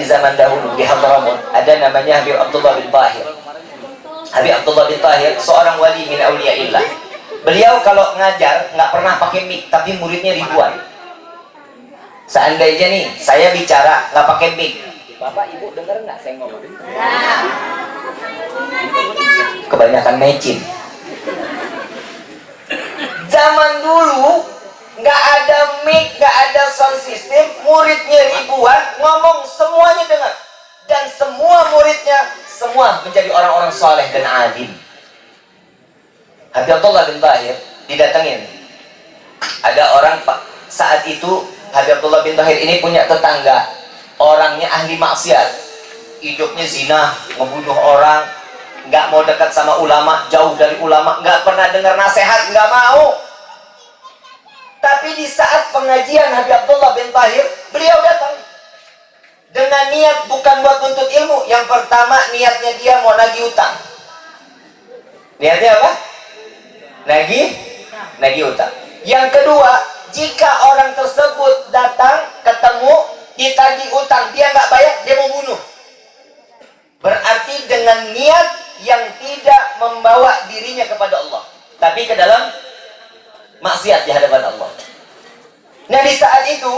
di zaman dahulu di Hadramut ada namanya Habib Abdullah bin Tahir. Habib Abdullah bin Tahir seorang wali min auliyaillah. Beliau kalau ngajar nggak pernah pakai mic, tapi muridnya ribuan. Seandainya nih saya bicara nggak pakai mic, bapak ibu dengar nggak saya ngomong? Kebanyakan mecin. Zaman dulu nggak ada mic, nggak ada sound system, muridnya ribuan, ngomong semuanya dengar, dan semua muridnya semua menjadi orang-orang soleh dan alim. Habib Abdullah bin Tahir didatengin. Ada orang saat itu Habib Abdullah bin Tahir ini punya tetangga, orangnya ahli maksiat, hidupnya zina, membunuh orang, nggak mau dekat sama ulama, jauh dari ulama, nggak pernah dengar nasihat, nggak mau. Tapi di saat pengajian Habib Abdullah bin Tahir, beliau datang dengan niat bukan buat nuntut ilmu. Yang pertama niatnya dia mau nagih utang. Niatnya apa? Nagih utang. Yang kedua, jika orang tersebut datang ketemu ditagih utang, dia nggak bayar, dia mau bunuh. Berarti dengan niat yang tidak membawa dirinya kepada Allah, tapi ke dalam maksiat di hadapan Allah. Nah, di saat itu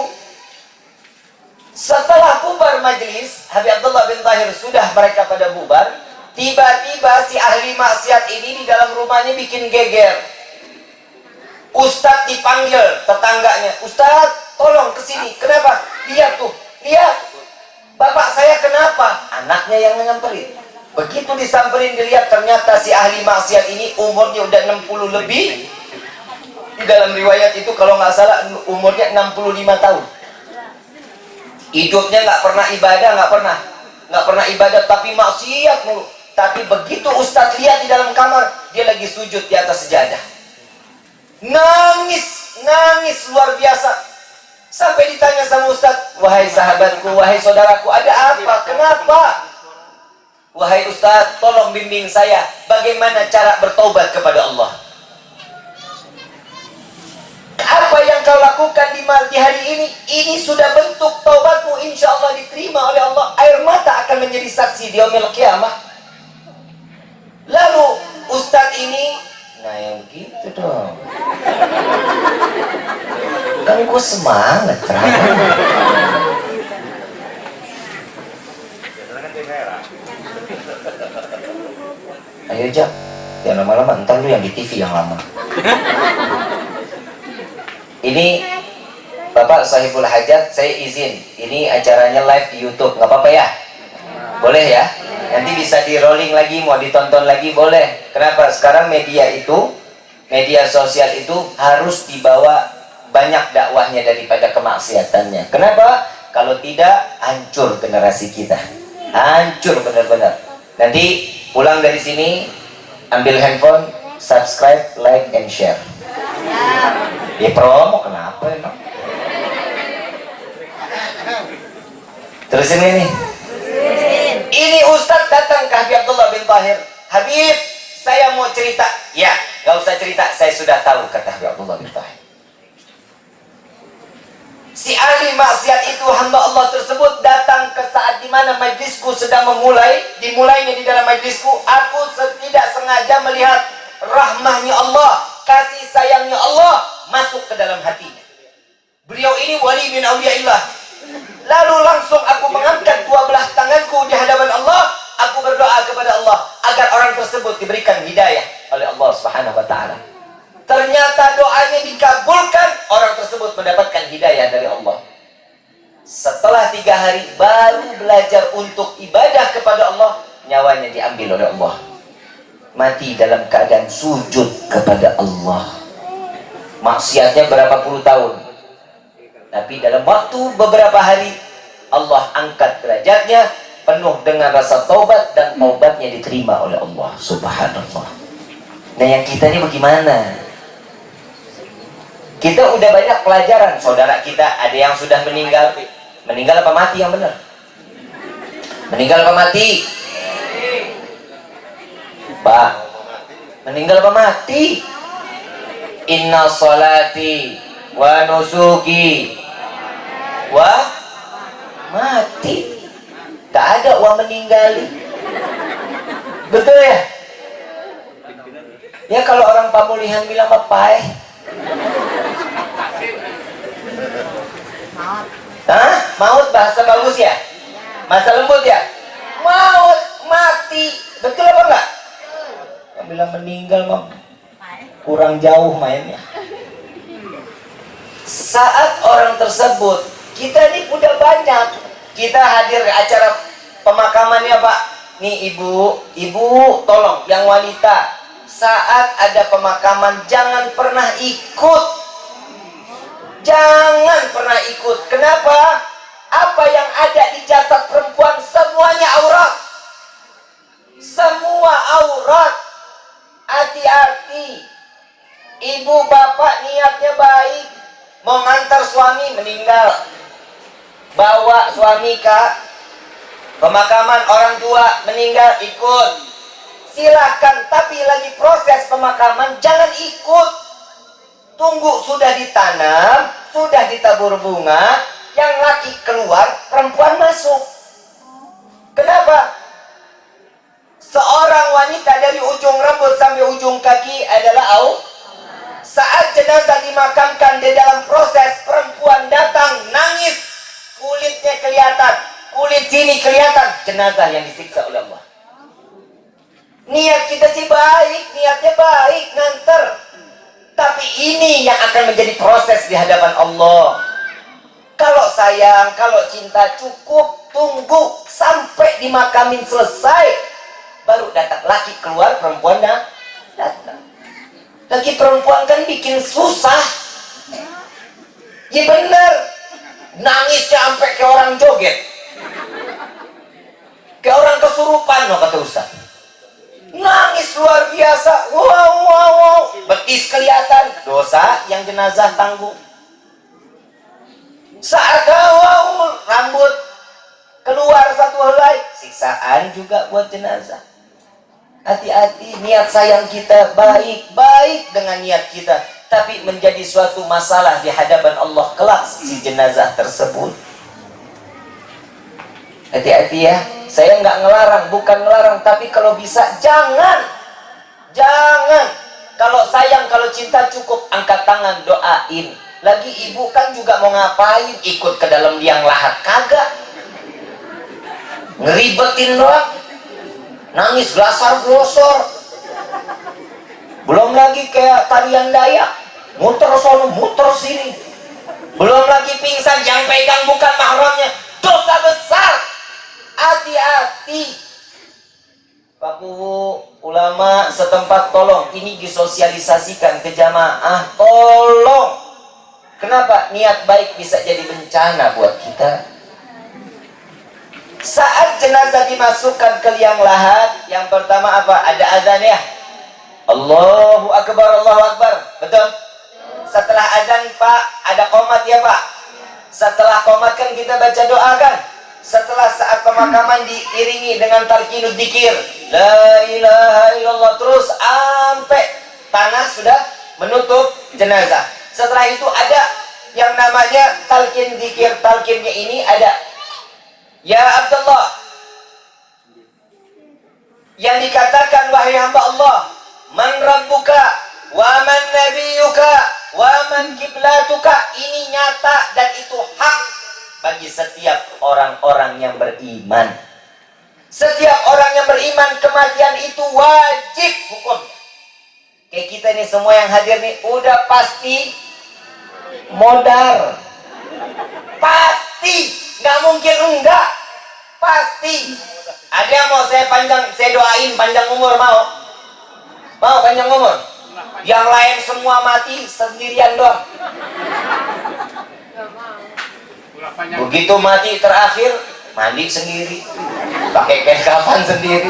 setelah bubar majelis, Habib Abdullah bin Tahir sudah mereka pada bubar, tiba-tiba si ahli maksiat ini di dalam rumahnya bikin geger. Ustadz dipanggil tetangganya, Ustadz tolong kesini. Kenapa? Lihat tuh, lihat bapak saya kenapa? Anaknya yang nyamperin. Begitu disamperin dilihat, ternyata si ahli maksiat ini umurnya udah 60 lebih. Di dalam riwayat itu kalau nggak salah umurnya 65 tahun. Hidupnya nggak pernah ibadah, nggak pernah ibadah, tapi maksiat mulu. Tapi begitu Ustadz lihat di dalam kamar, dia lagi sujud di atas sejadah, nangis luar biasa. Sampai ditanya sama Ustadz, wahai sahabatku, wahai saudaraku, ada apa? Kenapa? Wahai Ustadz, tolong bimbing saya bagaimana cara bertaubat kepada Allah. Apa yang kau lakukan di hari ini sudah bentuk taubatmu, insya Allah diterima oleh Allah. Air mata akan menjadi saksi di yaumil qiyamah. Lalu Ustadz ini, nah yang gitu dong, kan gue semangat terang. Ayo Jak, yang lama-lama entar lu yang di TV yang lama. Ini Bapak Sahibul Hajat, saya izin, ini acaranya live di YouTube, nggak apa-apa ya? Boleh ya? Nanti bisa di rolling lagi, mau ditonton lagi boleh. Kenapa? Sekarang media sosial itu harus dibawa banyak dakwahnya daripada kemaksiatannya. Kenapa? Kalau tidak, hancur generasi kita, hancur benar-benar. Nanti pulang dari sini, ambil handphone, subscribe, like, and share. Dia promo kenapa emang? Terusin ini. Ini Ustadz datang ke Habib Abdullah bin Tahir. Habib, saya mau cerita. Ya, gak usah cerita, saya sudah tahu, kata Habib Abdullah bin Tahir. Si ahli maksiat itu, hamba Allah tersebut datang ke saat dimana majlisku sedang dimulainya di dalam majlisku. Aku tidak sengaja melihat rahmahnya Allah, kasih sayangnya Allah masuk ke dalam hatinya. Beliau ini wali bin auliyaillah. Lalu langsung aku mengangkat dua belah tanganku di hadapan Allah. Aku berdoa kepada Allah agar orang tersebut diberikan hidayah oleh Allah Subhanahu wa ta'ala. Ternyata doanya dikabulkan, orang tersebut mendapatkan hidayah dari Allah. Setelah 3 hari baru belajar untuk ibadah kepada Allah, nyawanya diambil oleh Allah. Mati dalam keadaan sujud kepada Allah. Maksiatnya berapa puluh tahun, tapi dalam waktu beberapa hari Allah angkat derajatnya, penuh dengan rasa taubat, dan taubatnya diterima oleh Allah Subhanallah. Nah, yang kita ini bagaimana? Kita udah banyak pelajaran. Saudara kita ada yang sudah meninggal apa mati yang benar? Meninggal apa mati? Pak, meninggal apa mati? Inna salati wa nusuki wa mati. Tak ada uang meninggali. Betul ya? Ya kalau orang Pamulihan bilang apa? Hah? Maut bahasa bagus ya? Masa lembut ya? Maut, mati. Betul apa enggak? Yang bilang meninggal mah kurang jauh mainnya. Saat orang tersebut, kita ini udah banyak. Kita hadir ke acara pemakamannya Pak. Nih ibu tolong yang wanita. Saat ada pemakaman jangan pernah ikut. Jangan pernah ikut. Kenapa? Apa yang ada di jasad perempuan semuanya aurat. Semua aurat. Hati-hati. Ibu bapak niatnya baik, mau ngantar suami meninggal, bawa suami ke pemakaman orang tua meninggal, ikut. Silahkan, tapi lagi proses pemakaman jangan ikut. Tunggu sudah ditanam, sudah ditabur bunga, yang laki keluar, perempuan masuk. Kenapa? Seorang wanita dari ujung rambut sampai ujung kaki adalah saat jenazah dimakamkan, di dalam proses perempuan datang nangis, kulitnya kelihatan, kulit sini kelihatan, jenazah yang disiksa oleh Allah. Niat kita sih baik, niatnya baik nganter, tapi ini yang akan menjadi proses di hadapan Allah. Kalau sayang, kalau cinta, cukup tunggu sampai dimakamin selesai, baru datang laki keluar, perempuan datang. Lagi perempuan kan bikin susah. Ya bener. Nangisnya sampai kayak orang joget. Kayak orang kesurupan loh kata Ustaz. Nangis luar biasa. Wow. Betis kelihatan. Dosa yang jenazah tanggung. Saat rambut keluar satu helai, siksaan juga buat jenazah. Hati-hati, niat sayang kita baik dengan niat kita, tapi menjadi suatu masalah di hadapan Allah kelak si jenazah tersebut. Hati-hati ya. Saya nggak ngelarang, bukan ngelarang, tapi kalau bisa jangan. Kalau sayang, kalau cinta cukup angkat tangan doain. Lagi ibu kan juga mau ngapain? Ikut ke dalam liang lahat kagak? Ngeribetin doang. Nangis glasar-glosor. Belum lagi kayak tarian Dayak, muter sono, muter sini. Belum lagi pingsan, yang pegang bukan mahramnya. Dosa besar. Hati-hati. Pak ulama setempat tolong ini disosialisasikan ke jamaah. Tolong. Kenapa? Niat baik bisa jadi bencana buat kita. Saat jenazah dimasukkan ke liang lahat, yang pertama apa? Ada azan ya. Allahu Akbar, Allahu Akbar. Betul? Setelah azan Pak, ada qomat ya Pak. Setelah qomat kan kita baca doa kan. Setelah saat pemakaman diiringi dengan talqinud dzikir, la ilaha illallah, terus sampai tanah sudah menutup jenazah. Setelah itu ada yang namanya talqin dzikir. Talqinnya ini ada Ya Abdullah, yang dikatakan wahai hamba Allah, man rabbuka wa man nabiyuka wa man kiblatuka, ini nyata dan itu hak bagi setiap orang-orang yang beriman. Setiap orang yang beriman, kematian itu wajib hukum. Kayak kita nih semua yang hadir nih udah pasti modar. Pasti, nggak mungkin enggak. Pasti. Ada yang mau saya doain panjang umur, mau? Mau panjang umur? Yang lain semua mati, sendirian doang. Begitu mati terakhir, mandi sendiri, pakai kain kafan sendiri,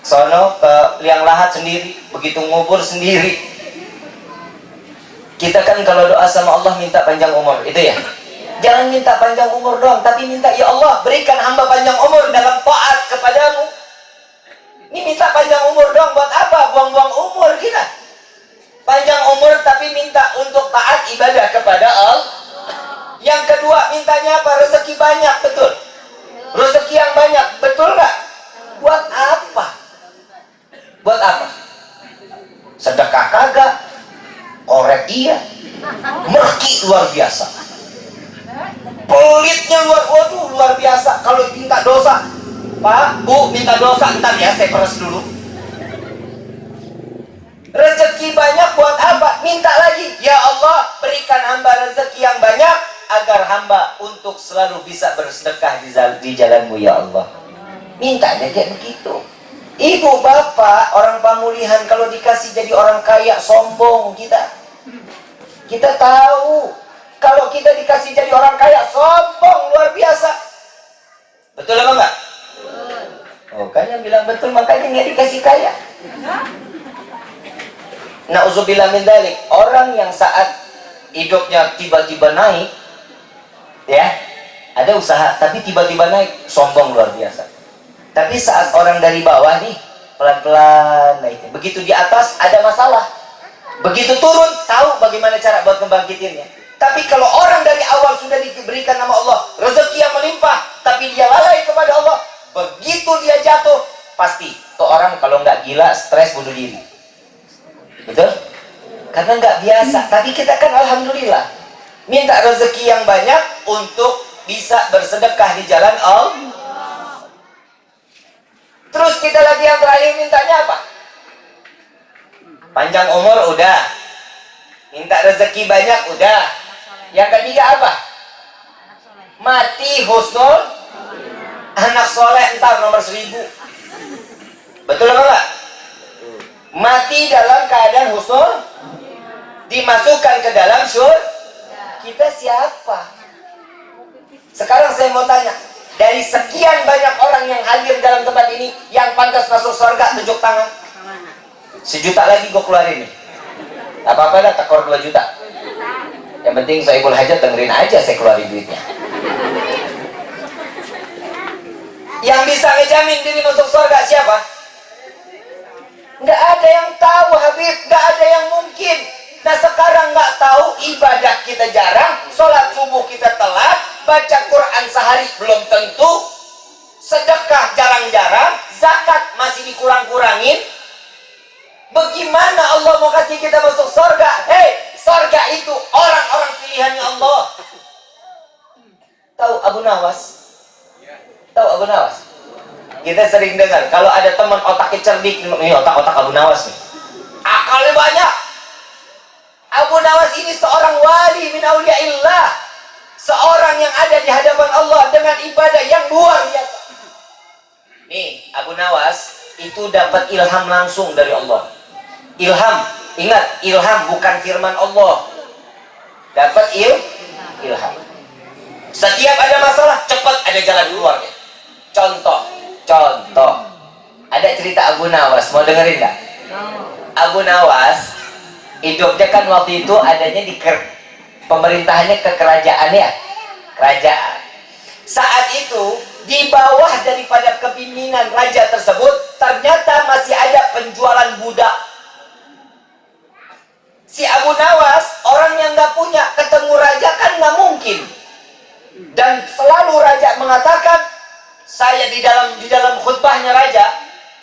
sono ke liang lahat sendiri, begitu ngubur sendiri. Kita kan kalau doa sama Allah minta panjang umur, itu ya. Jangan minta panjang umur doang, tapi minta ya Allah berikan hamba panjang umur dalam taat kepadamu. Ini minta panjang umur doang buat apa? Buang-buang umur kita. Panjang umur tapi minta untuk taat ibadah kepada Allah. Yang kedua mintanya apa? Rezeki banyak, betul? Rezeki yang banyak, betul nggak? Buat apa? Buat apa? Sedekah kagak, korek iya, merki luar biasa, pelitnya luar biasa. Kalau minta dosa, Pak, Bu, minta dosa, ntar ya saya peres dulu. Rezeki banyak buat apa? Minta lagi, ya Allah berikan hamba rezeki yang banyak agar hamba untuk selalu bisa bersedekah di jalanmu ya Allah. Mintanya kayak begitu. Ibu bapak orang pemulihan kalau dikasih jadi orang kaya sombong kita. Kita tahu kalau kita dikasih jadi orang kaya sombong luar biasa. Betul apa enggak? Oh kan yang bilang betul makanya nggak dikasih kaya. Nauzubillah min dzalik. Orang yang saat hidupnya tiba-tiba naik, ya, ada usaha tapi tiba-tiba naik, sombong luar biasa. Tapi saat orang dari bawah nih, pelan-pelan naiknya. Begitu di atas ada masalah. Begitu turun, tahu bagaimana cara buat ngebangkitinnya. Tapi kalau orang dari awal sudah diberikan nama Allah, rezeki yang melimpah, tapi dia lalai kepada Allah, begitu dia jatuh, pasti tuh orang kalau nggak gila, stres, bunuh diri. Betul? Karena nggak biasa. Tapi kita kan alhamdulillah minta rezeki yang banyak untuk bisa bersedekah di jalan Allah. Terus kita lagi yang terakhir mintanya apa? Panjang umur udah, minta rezeki banyak udah. Yang ketiga apa? Mati husnul, anak soleh entar nomor 1000. Betul apa enggak? Mati dalam keadaan husnul, dimasukkan ke dalam surga. Kita siapa? Sekarang saya mau tanya, dari sekian banyak orang yang hadir dalam tempat ini, yang pantas masuk surga, tunjuk tangan. 1 juta lagi gue keluarin nih. Apa-apa dah, tekor 2 juta. Yang penting Sohibul Hajat dengerin aja, saya keluarin duitnya. Yang bisa ngejamin diri masuk surga siapa? Nggak ada yang tahu Habib, nggak ada yang mungkin. Nah sekarang nggak tahu, ibadah kita jarang, sholat subuh kita telat, baca Quran sehari belum tentu, sedekah jarang-jarang, zakat masih dikurang-kurangin. Bagaimana Allah mau kasih kita masuk surga? Hei, surga itu orang-orang pilihannya Allah. Tahu Abu Nawas? Tahu Abu Nawas? Kita sering dengar kalau ada teman otaknya cerdik, ini otak-otak Abu Nawas nih, akalnya banyak. Abu Nawas ini seorang wali min auliyaillah, seorang yang ada di hadapan Allah dengan ibadah yang luar biasa. Nih Abu Nawas itu dapat ilham langsung dari Allah. Ilham, ingat ilham bukan firman Allah. Dapat ilham. Setiap ada masalah cepat ada jalan keluarnya. Contoh, ada cerita Abu Nawas, mau dengerin nggak? Abu Nawas hidupnya kan waktu itu adanya di pemerintahannya ke kerajaan ya, kerajaan. Saat itu di bawah daripada kepimpinan raja tersebut ternyata masih ada penjualan budak. Si Abu Nawas orang yang nggak punya, ketemu raja kan nggak mungkin, dan selalu raja mengatakan, saya di dalam khutbahnya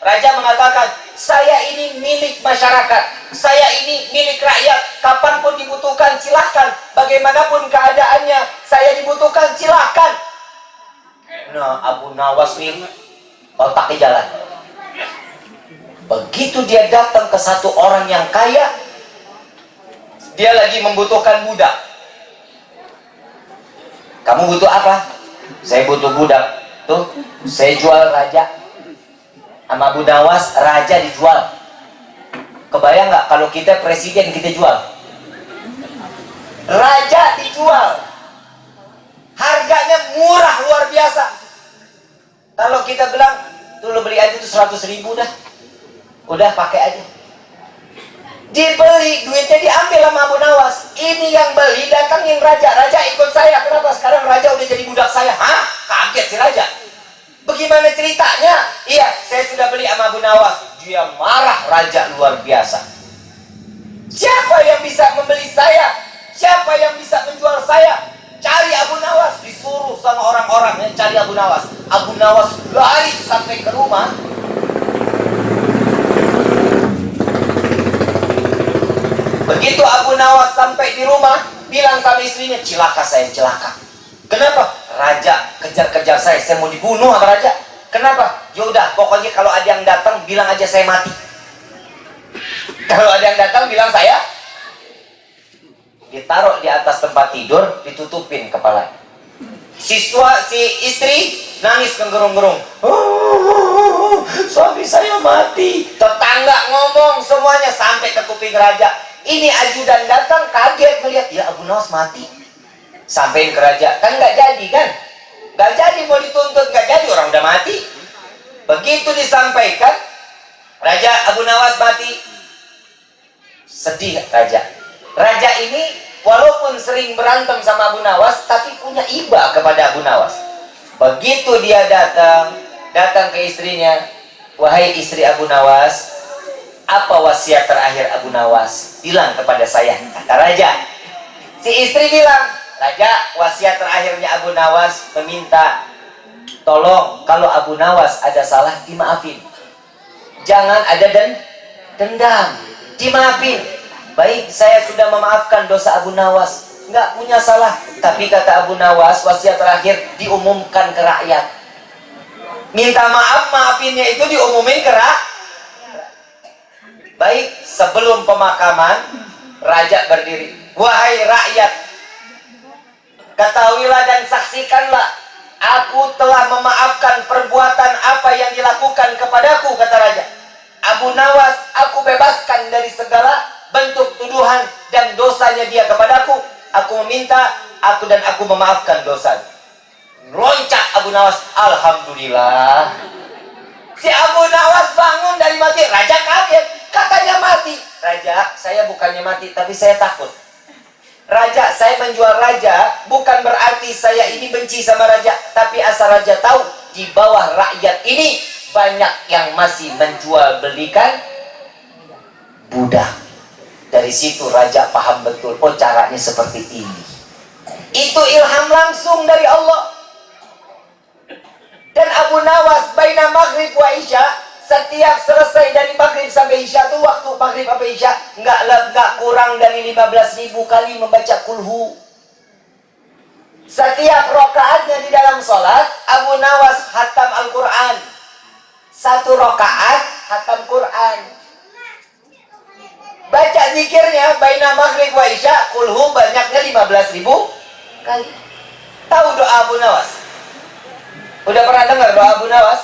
raja mengatakan, saya ini milik masyarakat, saya ini milik rakyat, kapanpun dibutuhkan silahkan, bagaimanapun keadaannya saya dibutuhkan silahkan. Nah Abu Nawas nih otaknya jalan. Begitu dia datang ke satu orang yang kaya, dia lagi membutuhkan budak. Kamu butuh apa? Saya butuh budak. Tuh, saya jual raja. Sama Abu Nawas, raja dijual. Kebayang nggak kalau kita presiden kita jual? Raja dijual. Harganya murah luar biasa. Kalau kita bilang, tuh lo beli aja tuh 100.000 dah. Udah pakai aja. Dibeli, duitnya diambil sama Abu Nawas. Ini yang beli, datangin raja. Raja ikut saya, kenapa? Sekarang raja udah jadi budak saya. Hah? Kaget si raja. Bagaimana ceritanya? Iya, saya sudah beli sama Abu Nawas. Dia marah, raja luar biasa. Siapa yang bisa membeli saya? Siapa yang bisa menjual saya? Cari Abu Nawas. Disuruh sama orang-orang ya, cari Abu Nawas. Abu Nawas lari sampai ke rumah. Begitu Abu Nawas sampai di rumah, bilang sama istrinya, "Cilaka saya, cilaka." "Kenapa?" "Raja kejar-kejar saya mau dibunuh sama raja." "Kenapa?" "Ya udah, pokoknya kalau ada yang datang bilang aja saya mati." Kalau ada yang datang bilang saya. Ditaruh di atas tempat tidur, ditutupin kepala. Si istri nangis menggerung-gerung. Suami saya mati." Tetangga ngomong semuanya sampai ke kuping raja. Ini ajudan datang kaget melihat, ya Abu Nawas mati. Sampai ke raja, kan nggak jadi kan? Nggak jadi, mau dituntut nggak jadi, orang udah mati. Begitu disampaikan, Raja Abu Nawas mati. Sedih raja. Raja ini walaupun sering berantem sama Abu Nawas, tapi punya iba kepada Abu Nawas. Begitu dia datang ke istrinya, "Wahai istri Abu Nawas, apa wasiat terakhir Abu Nawas? Bilang kepada saya," kata raja. Si istri bilang, "Raja, wasiat terakhirnya Abu Nawas meminta tolong kalau Abu Nawas ada salah dimaafin. Jangan ada dendam, dimaafin." "Baik, saya sudah memaafkan dosa Abu Nawas, nggak punya salah." Tapi kata Abu Nawas, wasiat terakhir diumumkan ke rakyat. Minta maaf, maafinnya itu diumumin ke rakyat. Baik, sebelum pemakaman, raja berdiri. "Wahai rakyat, ketahuilah dan saksikanlah, aku telah memaafkan perbuatan apa yang dilakukan kepadaku," kata raja. "Abu Nawas aku bebaskan dari segala bentuk tuduhan dan dosanya dia kepadaku. Aku meminta, aku memaafkan dosanya." Loncat Abu Nawas, "Alhamdulillah." Si Abu Nawas bangun dari mati. Raja kaget, katanya mati. "Raja, saya bukannya mati, tapi saya takut." "Raja, saya menjual raja bukan berarti saya ini benci sama raja, tapi asal raja tahu, di bawah rakyat ini banyak yang masih menjual belikan budak." Dari situ raja paham betul, oh caranya seperti ini. Itu ilham langsung dari Allah. Dan Abu Nawas baina maghrib wa isya, setiap selesai dari maghrib sampai isya itu, waktu maghrib sampai isya nggak kurang dari 15.000 kali membaca kulhu. Setiap rakaatnya di dalam sholat, Abu Nawas khatam Al-Quran. 1 rakaat khatam Quran. Baca zikirnya baina maghrib wa isya, kulhu banyaknya 15.000 kali. Tahu doa Abu Nawas? Udah pernah dengar doa Abu Nawas?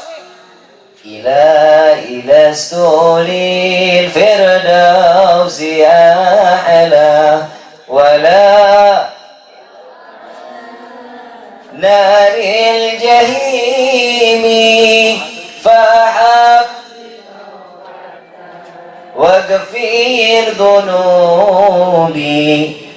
Ila stulil firdausi a'la wala naril jahimi fahab waghfir dhunubi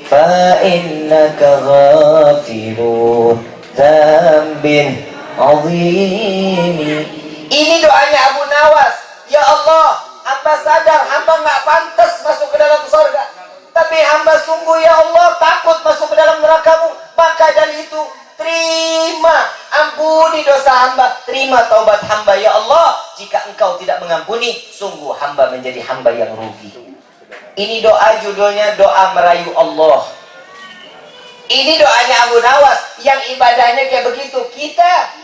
fa innaka ghafirun dzambin azimi. Ini doanya Abu Nawas. Ya Allah, hamba sadar hamba nggak pantas masuk ke dalam surga, tapi hamba sungguh ya Allah takut masuk ke dalam neraka-Mu. Maka dari itu terima, ampuni dosa hamba, terima taubat hamba ya Allah. Jika Engkau tidak mengampuni, sungguh hamba menjadi hamba yang rugi. Ini doa judulnya doa merayu Allah. Ini doanya Abu Nawas yang ibadahnya kayak begitu. Kita